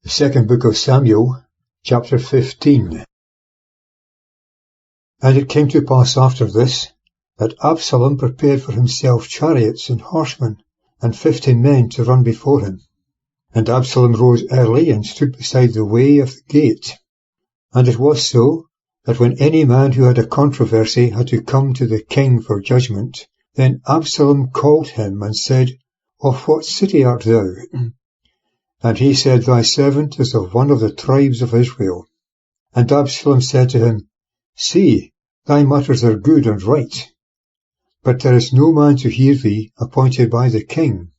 Second Book of Samuel, chapter 15. And it came to pass after this, that Absalom prepared for himself chariots and horsemen, and 50 men to run before him. And Absalom rose early, and stood beside the way of the gate. And it was so, that when any man who had a controversy had to come to the king for judgment, then Absalom called him, and said, Of what city art thou? And he said, Thy servant is of one of the tribes of Israel. And Absalom said to him, See, thy matters are good and right, but there is no man to hear thee appointed by the king.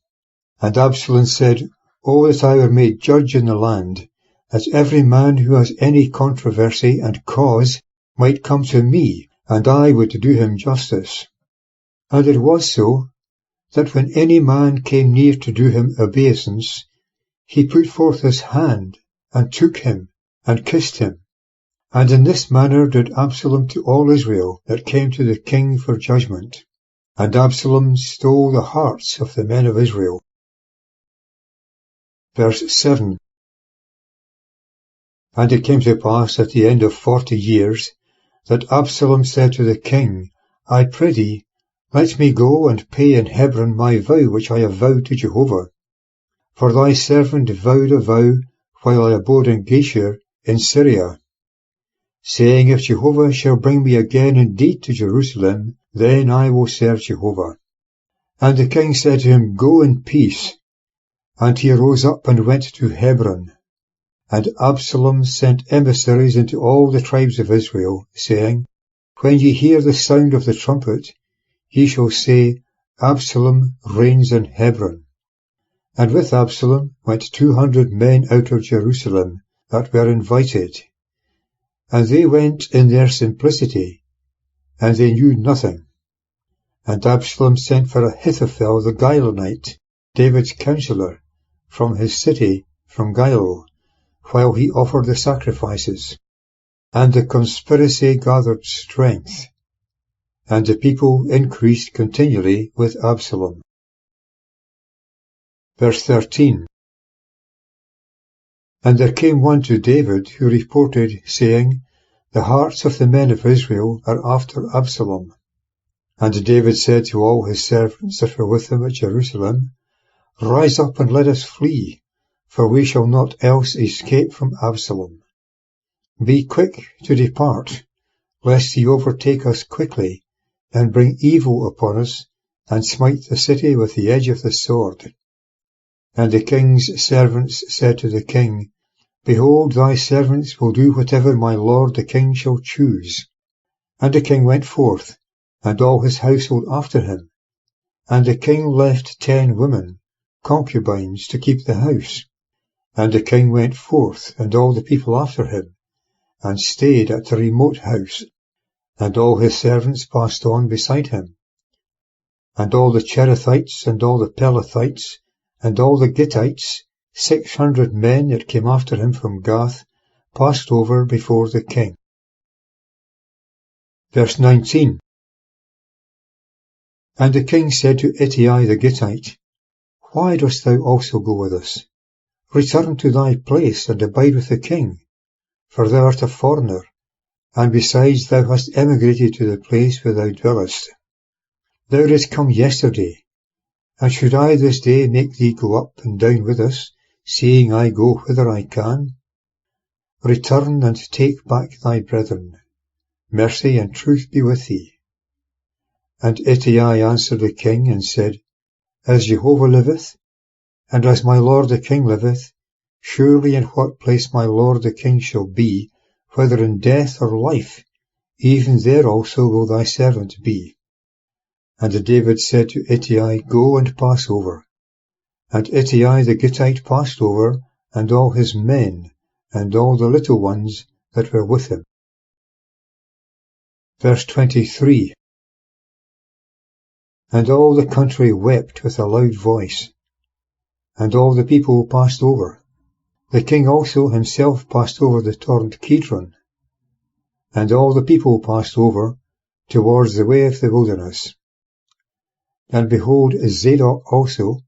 And Absalom said, O that I were made judge in the land, that every man who has any controversy and cause might come to me, and I would do him justice. And it was so, that when any man came near to do him obeisance, he put forth his hand, and took him, and kissed him. And in this manner did Absalom to all Israel that came to the king for judgment. And Absalom stole the hearts of the men of Israel. Verse 7. And it came to pass at the end of 40 years, that Absalom said to the king, I pray thee, let me go and pay in Hebron my vow which I have vowed to Jehovah. For thy servant vowed a vow while I abode in Geshur in Syria, saying, If Jehovah shall bring me again indeed to Jerusalem, then I will serve Jehovah. And the king said to him, Go in peace. And he rose up and went to Hebron. And Absalom sent emissaries into all the tribes of Israel, saying, When ye hear the sound of the trumpet, ye shall say, Absalom reigns in Hebron. And with Absalom went 200 men out of Jerusalem that were invited. And they went in their simplicity, and they knew nothing. And Absalom sent for Ahithophel the Gilonite, David's counsellor, from his city, from Gilo, while he offered the sacrifices. And the conspiracy gathered strength, and the people increased continually with Absalom. Verse 13. And there came one to David, who reported, saying, The hearts of the men of Israel are after Absalom. And David said to all his servants that were with him at Jerusalem, Rise up and let us flee, for we shall not else escape from Absalom. Be quick to depart, lest he overtake us quickly, and bring evil upon us, and smite the city with the edge of the sword. And the king's servants said to the king, Behold, thy servants will do whatever my lord the king shall choose. And the king went forth, and all his household after him. And the king left 10 women, concubines, to keep the house. And the king went forth, and all the people after him, and stayed at a remote house. And all his servants passed on beside him. And all the Cherethites, and all the Pelethites, and all the Gittites, 600 men that came after him from Gath, passed over before the king. Verse 19. And the king said to Ittai the Gittite, Why dost thou also go with us? Return to thy place, and abide with the king, for thou art a foreigner, and besides thou hast emigrated to the place where thou dwellest. Thou didst come yesterday, and should I this day make thee go up and down with us, seeing I go whither I can? Return and take back thy brethren. Mercy and truth be with thee. And Ittai answered the king, and said, As Jehovah liveth, and as my lord the king liveth, surely in what place my lord the king shall be, whether in death or life, even there also will thy servant be. And David said to Ittai, Go and pass over. And Ittai the Gittite passed over, and all his men, and all the little ones that were with him. Verse 23. And all the country wept with a loud voice, and all the people passed over. The king also himself passed over the torrent Kidron, and all the people passed over towards the way of the wilderness. And behold, Zadok also,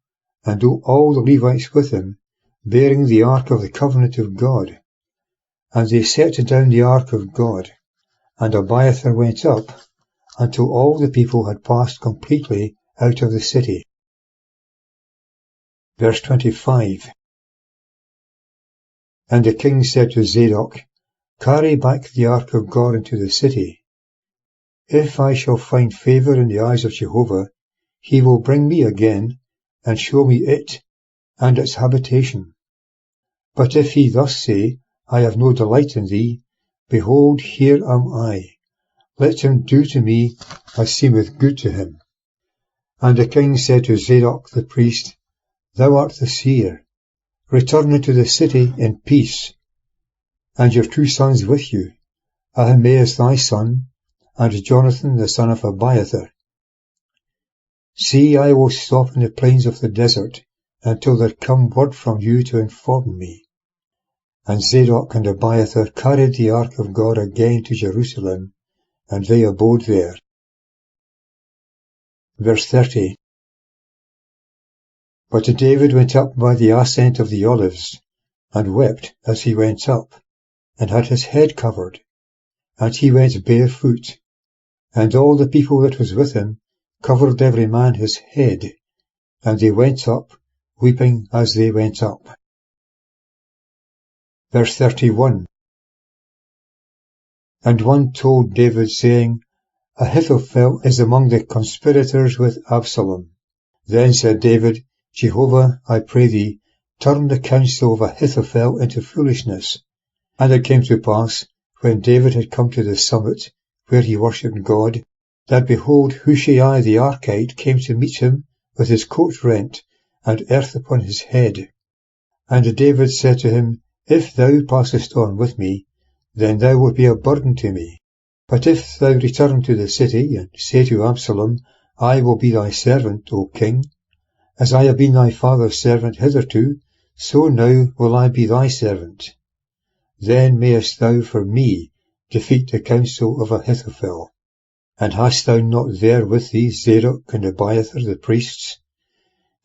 and all the Levites with him, bearing the ark of the covenant of God. And they set down the ark of God, and Abiathar went up, until all the people had passed completely out of the city. Verse 25. And the king said to Zadok, Carry back the ark of God into the city. If I shall find favour in the eyes of Jehovah, he will bring me again, and show me it, and its habitation. But if he thus say, I have no delight in thee, behold, here am I. Let him do to me as seemeth good to him. And the king said to Zadok the priest, Thou art the seer. Return into the city in peace, and your 2 sons with you, Ahimaaz thy son, and Jonathan the son of Abiathar. See, I will stop in the plains of the desert, until there come word from you to inform me. And Zadok and Abiathar carried the ark of God again to Jerusalem, and they abode there. Verse 30. But David went up by the ascent of the Olives, and wept as he went up, and had his head covered, and he went barefoot, and all the people that was with him covered every man his head, and they went up, weeping as they went up. Verse 31. And one told David, saying, Ahithophel is among the conspirators with Absalom. Then said David, Jehovah, I pray thee, turn the counsel of Ahithophel into foolishness. And it came to pass, when David had come to the summit, where he worshipped God, that behold, Hushai the Archite came to meet him, with his coat rent, and earth upon his head. And David said to him, If thou passest on with me, then thou wilt be a burden to me. But if thou return to the city, and say to Absalom, I will be thy servant, O king, as I have been thy father's servant hitherto, so now will I be thy servant. Then mayest thou for me defeat the counsel of Ahithophel. And hast thou not there with thee Zadok and Abiathar the priests?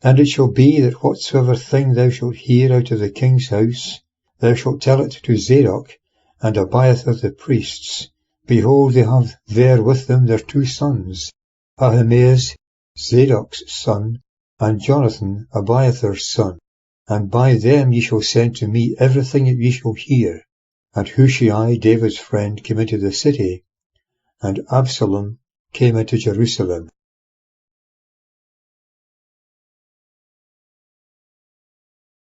And it shall be that whatsoever thing thou shalt hear out of the king's house, thou shalt tell it to Zadok and Abiathar the priests. Behold, they have there with them their 2 sons, Ahimaaz, Zadok's son, and Jonathan, Abiathar's son. And by them ye shall send to me everything that ye shall hear. And Hushai, David's friend, came into the city, and Absalom came into Jerusalem.